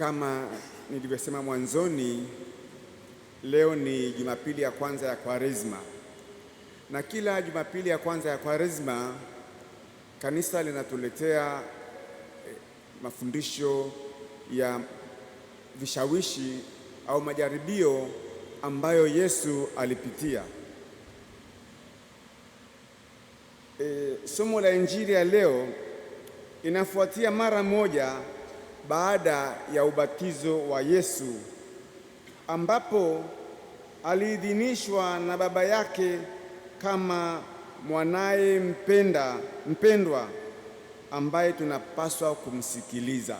Kama nilivyosema mwanzoni, leo ni Jumapili ya kwanza ya Kwaresma, na kila Jumapili ya kwanza ya Kwaresma kanisa linatuletea mafundisho ya vishawishi au majaribio ambayo Yesu alipitia. Somo la Injili ya leo inafuatia mara moja baada ya ubatizo wa Yesu, ambapo aliidhinishwa na Baba yake kama mwanaye mpendwa ambaye tunapaswa kumsikiliza.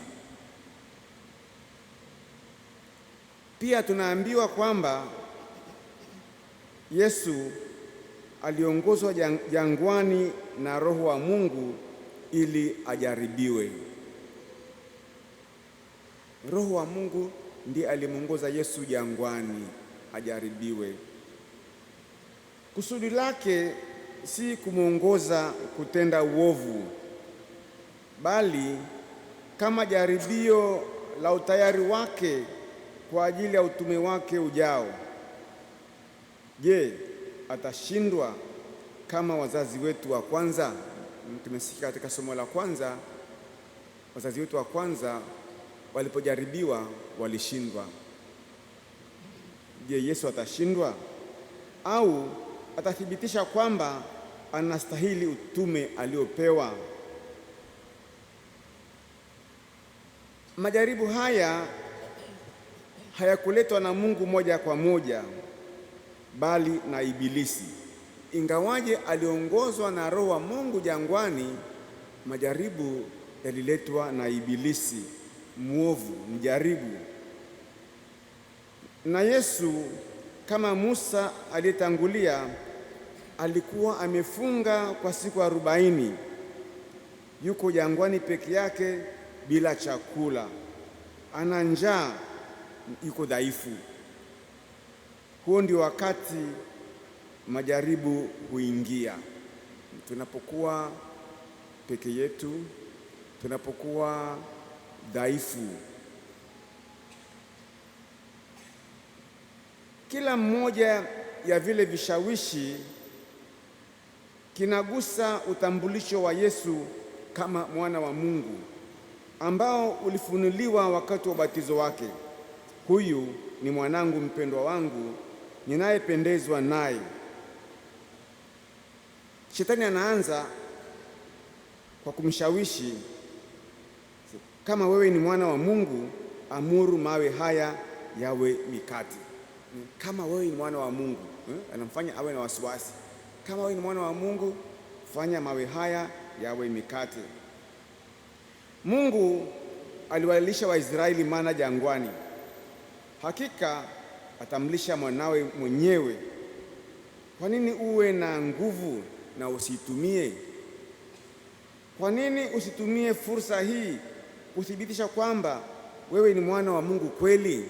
Pia tunaambiwa kwamba Yesu aliongozwa jangwani na Roho wa Mungu ili ajaribiwe. Roho wa Mungu ndiye alimuongoza Yesu jangwani ajaribiwe. Kusudi lake si kumuongoza kutenda uovu, bali kama jaribio la utayari wake kwa ajili ya utume wake ujao. Je, atashindwa kama wazazi wetu wa kwanza? Tumesikia katika somo la kwanza, wazazi wetu wa kwanza walipojaribiwa walishindwa. Je, Yesu atashindwa au atathibitisha kwamba anastahili utume aliopewa? Majaribu haya hayakuletwa na Mungu moja kwa moja, bali na Ibilisi. Ingawaje aliongozwa na Roho wa Mungu jangwani, majaribu yaliletwa na Ibilisi mwovu, mjaribu. Na Yesu kama Musa aliyetangulia alikuwa amefunga kwa siku 40, yuko jangwani peke yake bila chakula, ana njaa, yuko dhaifu. Huo ndio wakati majaribu huingia. Tunapokuwa peke yetu, tunapokuwa dhaifu. Kila mmoja ya vile vishawishi kinagusa utambulisho wa Yesu kama mwana wa Mungu ambao ulifunuliwa wakati wa ubatizo wake. Huyu ni mwanangu mpendwa wangu ninayependezwa naye. Shetani anaanza kwa kumshawishi, kama wewe ni mwana wa Mungu, amuru mawe haya yawe mikate. Kama wewe ni mwana wa Mungu, anamfanya awe na wasiwasi. Kama wewe ni mwana wa Mungu, fanya mawe haya yawe mikate. Mungu aliwalisha Waisraeli mana jangwani. Hakika atamlisha mwanawe mwenyewe. Kwa nini uwe na nguvu na usitumie? Kwa nini usitumie fursa hii kuthibitisha kwamba wewe ni mwana wa Mungu kweli?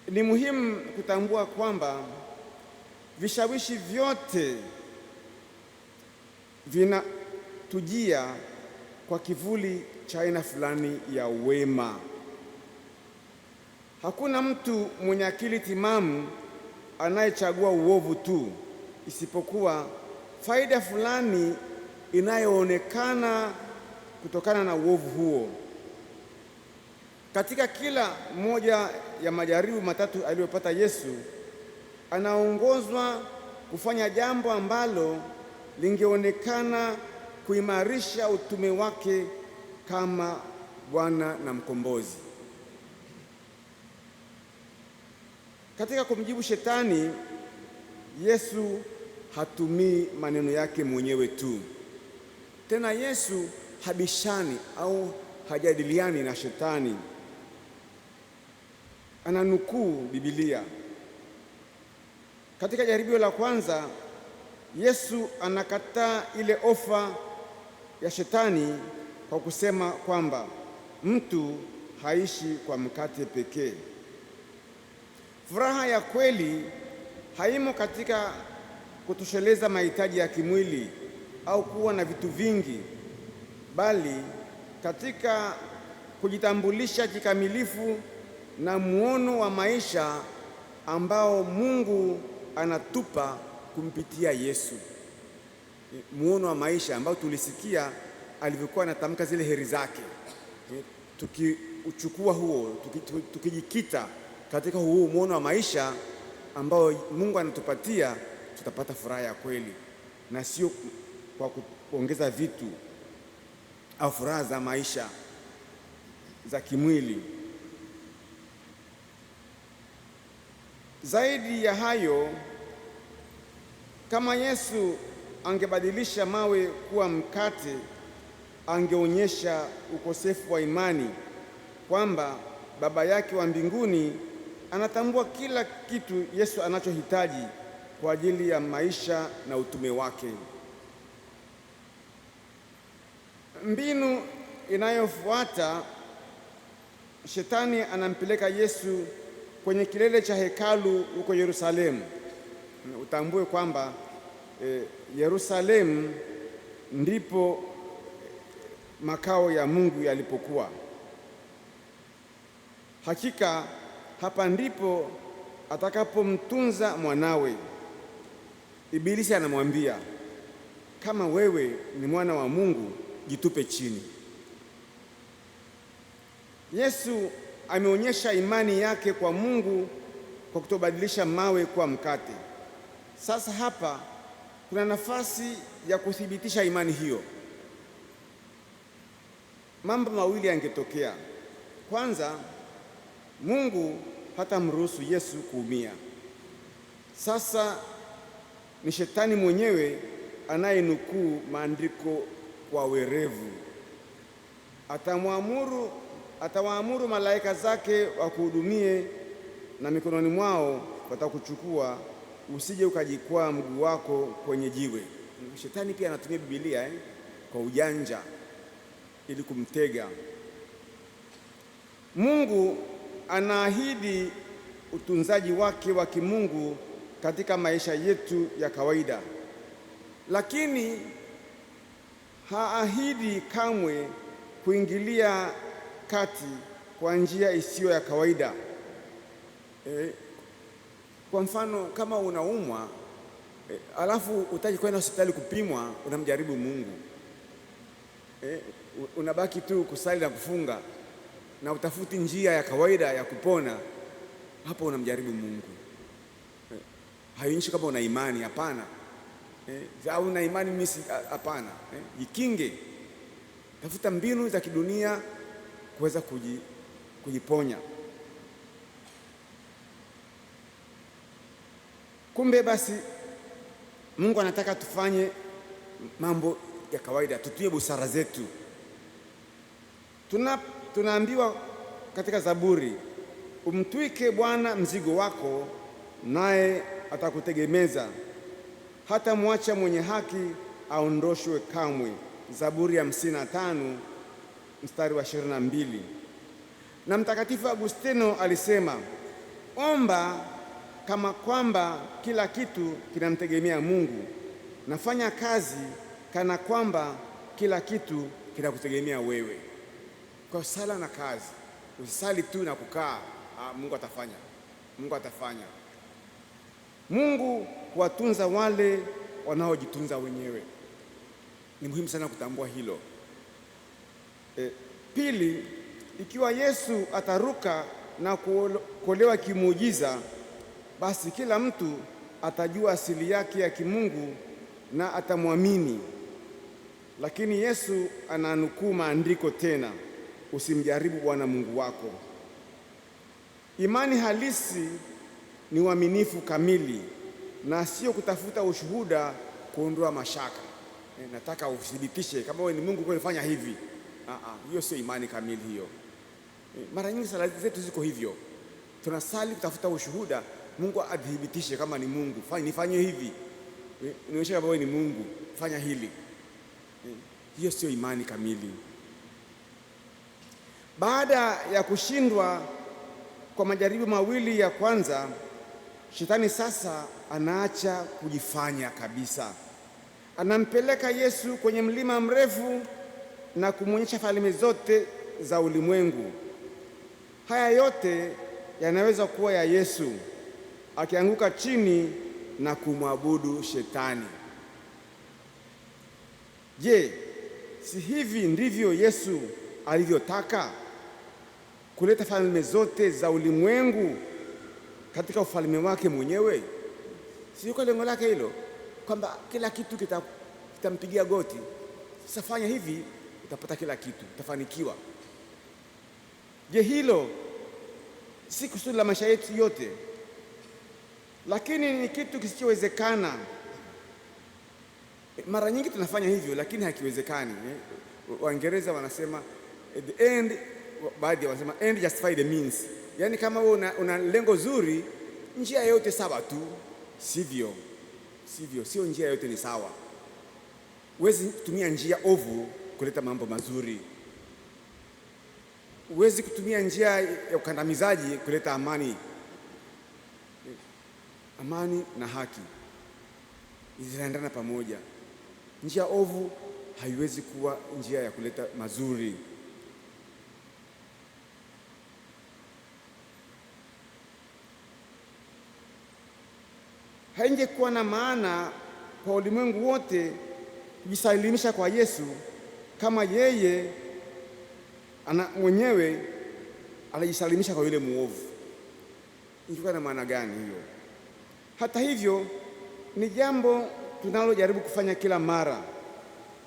Ni muhimu kutambua kwamba vishawishi vyote vinatujia kwa kivuli cha aina fulani ya wema. Hakuna mtu mwenye akili timamu anayechagua uovu tu, isipokuwa faida fulani inayoonekana kutokana na uovu huo. Katika kila moja ya majaribu matatu aliyopata Yesu, anaongozwa kufanya jambo ambalo lingeonekana kuimarisha utume wake kama Bwana na mkombozi. Katika kumjibu Shetani, Yesu hatumii maneno yake mwenyewe tu. Tena Yesu habishani au hajadiliani na Shetani. Ananukuu Biblia. Katika jaribio la kwanza, Yesu anakataa ile ofa ya Shetani kwa kusema kwamba mtu haishi kwa mkate pekee. Furaha ya kweli haimo katika kutosheleza mahitaji ya kimwili au kuwa na vitu vingi, bali katika kujitambulisha kikamilifu na muono wa maisha ambao Mungu anatupa kumpitia Yesu. Muono wa maisha ambao tulisikia alivyokuwa anatamka zile heri zake. Tukiuchukua huo, tukijikita katika huo muono wa maisha ambao Mungu anatupatia, tutapata furaha ya kweli, na sio kwa kuongeza vitu au furaha za maisha za kimwili. Zaidi ya hayo, kama Yesu angebadilisha mawe kuwa mkate, angeonyesha ukosefu wa imani kwamba Baba yake wa mbinguni anatambua kila kitu Yesu anachohitaji kwa ajili ya maisha na utume wake. Mbinu inayofuata, Shetani anampeleka Yesu kwenye kilele cha hekalu huko Yerusalemu. Utambue kwamba Yerusalemu ndipo makao ya Mungu yalipokuwa. Hakika hapa ndipo atakapomtunza mwanawe. Ibilisi anamwambia, kama wewe ni mwana wa Mungu, jitupe chini. Yesu ameonyesha imani yake kwa Mungu kwa kutobadilisha mawe kuwa mkate. Sasa hapa kuna nafasi ya kuthibitisha imani hiyo. Mambo mawili yangetokea. Kwanza, Mungu hatamruhusu Yesu kuumia. Sasa ni Shetani mwenyewe anayenukuu maandiko kwa werevu. Atawaamuru malaika zake wakuhudumie, na mikononi mwao watakuchukua, usije ukajikwaa mguu wako kwenye jiwe. Shetani pia anatumia Biblia kwa ujanja ili kumtega. Mungu anaahidi utunzaji wake wa kimungu katika maisha yetu ya kawaida, lakini haahidi kamwe kuingilia kati kwa njia isiyo ya kawaida. Kwa mfano, kama unaumwa alafu utaji kwenda hospitali kupimwa, unamjaribu Mungu. Unabaki tu kusali na kufunga na utafuti njia ya kawaida ya kupona, hapo unamjaribu Mungu. Haionyeshi kama una imani, hapana. Au una imani mimi, hapana. Jikinge, tafuta mbinu za kidunia kuweza kujiponya. Kumbe basi Mungu anataka tufanye mambo ya kawaida, tutie busara zetu. Tunaambiwa katika Zaburi, umtwike Bwana mzigo wako, naye atakutegemeza. Hata mwacha mwenye haki aondoshwe kamwe. Zaburi ya 55 mstari wa 22. Na Mtakatifu Agustino alisema, omba kama kwamba kila kitu kinamtegemea Mungu, nafanya kazi kana kwamba kila kitu kinakutegemea wewe. Kwa sala na kazi, usisali tu na kukaa, Mungu atafanya. Mungu atafanya. Mungu huwatunza wale wanaojitunza wenyewe. Ni muhimu sana kutambua hilo. Pili, ikiwa Yesu ataruka na kuokolewa kimuujiza, basi kila mtu atajua asili yake ya kimungu na atamwamini. Lakini Yesu ananukuu maandiko tena, usimjaribu Bwana Mungu wako. Imani halisi ni uaminifu kamili na sio kutafuta ushuhuda kuondoa mashaka. Nataka uthibitishe kama wewe ni Mungu kwa kufanya hivi. Hiyo sio imani kamili hiyo. Mara nyingi sala zetu ziko hivyo. Tunasali kutafuta ushuhuda, Mungu adhibitishe kama ni Mungu. Nifanye hivi. Nionyeshe kama wewe ni Mungu, fanya hili. Hiyo sio imani kamili. Baada ya kushindwa kwa majaribu mawili ya kwanza, Shetani sasa anaacha kujifanya kabisa. Anampeleka Yesu kwenye mlima mrefu na kumwonyesha falme zote za ulimwengu. Haya yote yanaweza kuwa ya Yesu akianguka chini na kumwabudu Shetani. Je, si hivi ndivyo Yesu alivyotaka? Kuleta falme zote za ulimwengu katika ufalme wake mwenyewe? Si yuko lengo lake hilo, kwamba kila kitu kitampigia goti? Sasa fanya hivi, utapata kila kitu, utafanikiwa. Je, hilo si kusudi la maisha yetu yote? Lakini ni kitu kisichowezekana. Mara nyingi tunafanya hivyo, lakini hakiwezekani. Waingereza wanasema the end, baadhi wanasema end justify the means. Yaani kama wewe una lengo zuri, njia yote sawa tu. Sivyo, sio njia yote ni sawa. Huwezi kutumia njia ovu kuleta mambo mazuri. Huwezi kutumia njia ya ukandamizaji kuleta amani. Amani na haki zinaendana pamoja. Njia ovu haiwezi kuwa njia ya kuleta mazuri. Haingekuwa na maana kwa ulimwengu wote kujisalimisha kwa Yesu kama yeye mwenyewe anajisalimisha kwa yule muovu. Ingekuwa na maana gani hiyo? Hata hivyo, ni jambo tunalojaribu kufanya kila mara,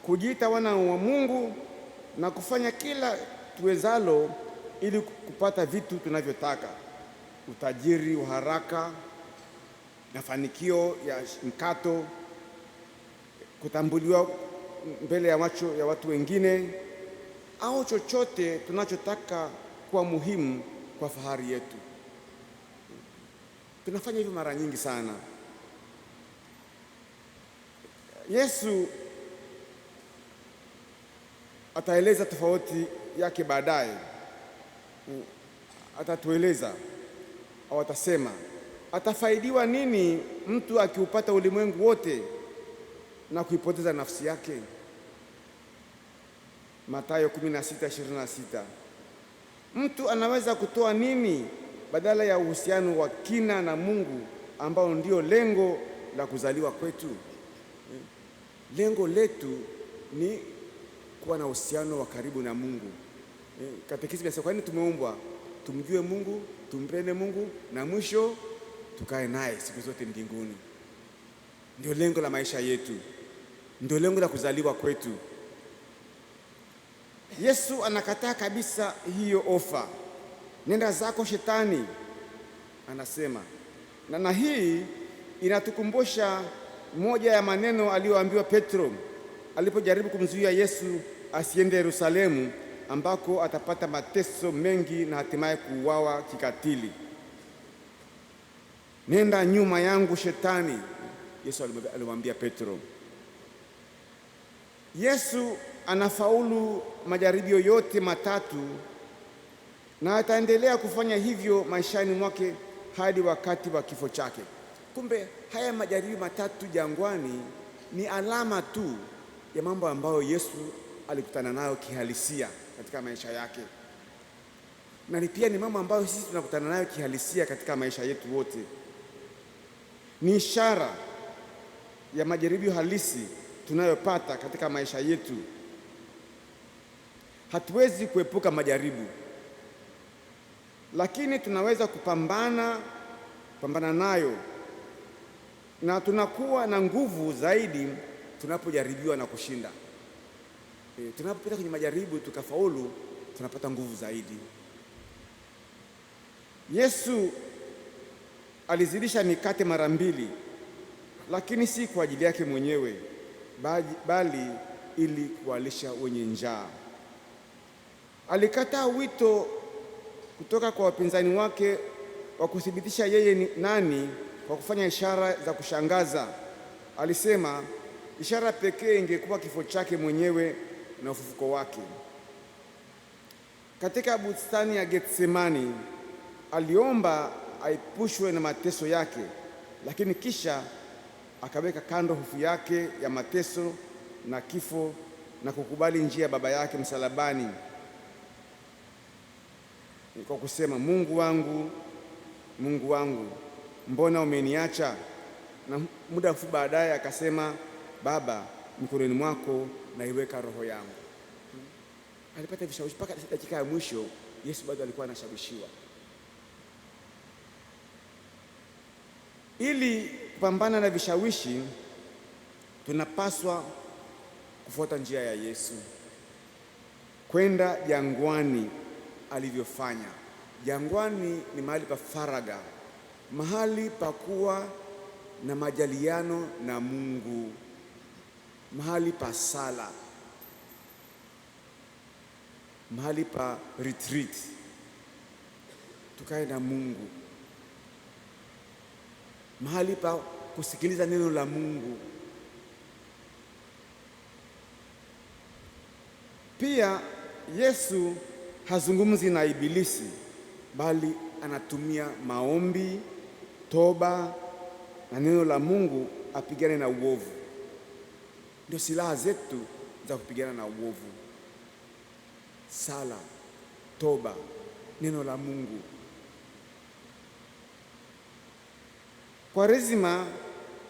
kujiita wana wa Mungu na kufanya kila tuwezalo ili kupata vitu tunavyotaka: utajiri wa haraka, mafanikio ya mkato, kutambuliwa mbele ya macho ya watu wengine, au chochote tunachotaka kuwa muhimu kwa fahari yetu. Tunafanya hivyo mara nyingi sana. Yesu ataeleza tofauti yake baadaye. Atatueleza au atasema, atafaidiwa nini mtu akiupata ulimwengu wote na kuipoteza nafsi yake? Mathayo 16:26. Mtu anaweza kutoa nini badala ya uhusiano wa kina na Mungu ambao ndio lengo la kuzaliwa kwetu? Lengo letu ni kuwa na uhusiano wa karibu na Mungu. Katekisimu inasema kwa nini tumeumbwa? Tumjue Mungu, tumpende Mungu, na mwisho tukae naye siku zote mbinguni. Ndio lengo la maisha yetu, ndio lengo la kuzaliwa kwetu. Yesu anakataa kabisa hiyo ofa. Nenda zako Shetani, anasema. Na hii inatukumbusha moja ya maneno aliyoambiwa Petro alipojaribu kumzuia Yesu asiende Yerusalemu, ambako atapata mateso mengi na hatimaye kuuawa kikatili. Nenda nyuma yangu Shetani, Yesu alimwambia Petro. Yesu anafaulu majaribio yote matatu na ataendelea kufanya hivyo maishani mwake hadi wakati wa kifo chake. Kumbe haya majaribio matatu jangwani ni alama tu ya mambo ambayo Yesu alikutana nayo kihalisia katika maisha yake, na pia ni mambo ambayo sisi tunakutana nayo kihalisia katika maisha yetu wote. Ni ishara ya majaribio halisi tunayopata katika maisha yetu. Hatuwezi kuepuka majaribu, lakini tunaweza kupambana nayo, na tunakuwa na nguvu zaidi tunapojaribiwa na kushinda. Tunapopita kwenye majaribu tukafaulu, tunapata nguvu zaidi. Yesu alizidisha mikate mara 2, lakini si kwa ajili yake mwenyewe, bali ili kuwalisha wenye njaa. Alikataa wito kutoka kwa wapinzani wake wa kuthibitisha yeye ni nani kwa kufanya ishara za kushangaza. Alisema ishara pekee ingekuwa kifo chake mwenyewe na ufufuko wake. Katika bustani ya Getsemani aliomba aepushwe na mateso yake, lakini kisha akaweka kando hofu yake ya mateso na kifo na kukubali njia ya Baba yake msalabani kwa kusema, Mungu wangu, Mungu wangu, mbona umeniacha? Na muda mfupi baadaye akasema, Baba, mikononi mwako naiweka roho yangu. Alipata vishawishi mpaka dakika ya mwisho. Yesu bado alikuwa anashawishiwa. Ili kupambana na vishawishi, tunapaswa kufuata njia ya Yesu, kwenda jangwani alivyofanya. Jangwani ni mahali pa faraga, mahali pa kuwa na majaliano na Mungu, mahali pa sala, mahali pa retreat, tukae na Mungu, mahali pa kusikiliza neno la Mungu. Pia Yesu hazungumzi na Ibilisi, bali anatumia maombi, toba na neno la Mungu apigane na uovu. Ndio silaha zetu za kupigana na uovu: sala, toba, neno la Mungu. Kwaresima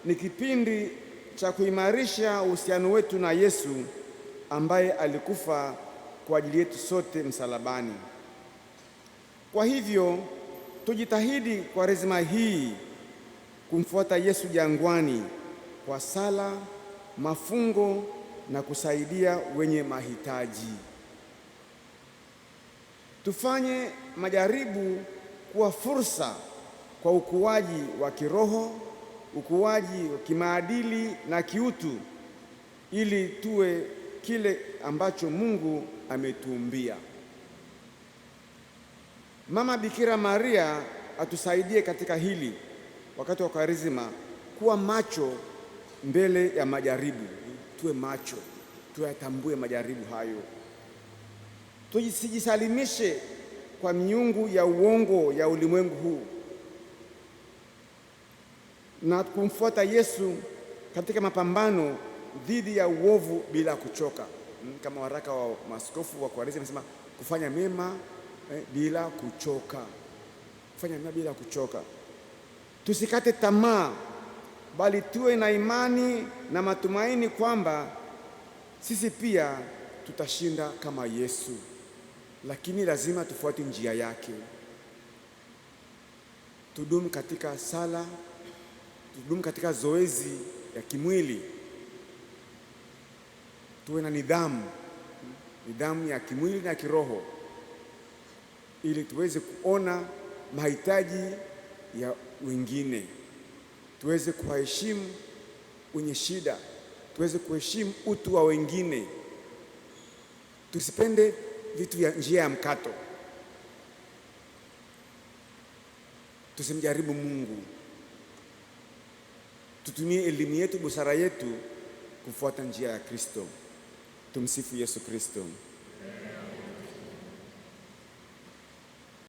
ni kipindi cha kuimarisha uhusiano wetu na Yesu ambaye alikufa kwa ajili yetu sote msalabani. Kwa hivyo tujitahidi Kwaresima hii kumfuata Yesu jangwani kwa sala, mafungo na kusaidia wenye mahitaji. Tufanye majaribu kuwa fursa kwa ukuaji wa kiroho, ukuaji wa kimaadili na kiutu, ili tuwe kile ambacho Mungu ametuumbia. Mama Bikira Maria atusaidie katika hili wakati wa Kwaresima, kuwa macho mbele ya majaribu. Tuwe macho, tuyatambue majaribu hayo. Tusijisalimishe kwa miungu ya uongo ya ulimwengu huu, na kumfuata Yesu katika mapambano dhidi ya uovu bila kuchoka. Kama waraka wa maaskofu wa Kwaresima nasema kufanya mema bila kuchoka, kufanya mema bila kuchoka. Tusikate tamaa, bali tuwe na imani na matumaini kwamba sisi pia tutashinda kama Yesu, lakini lazima tufuate njia yake. Tudumu katika sala, tudumu katika zoezi ya kimwili, tuwe na nidhamu ya kimwili na kiroho, ili tuweze kuona mahitaji ya wengine, tuweze kuwaheshimu wenye shida, tuweze kuheshimu utu wa wengine. Tusipende vitu vya njia ya mkato, tusimjaribu Mungu. Tutumie elimu yetu, busara yetu kufuata njia ya Kristo. Tumsifu Yesu Kristo.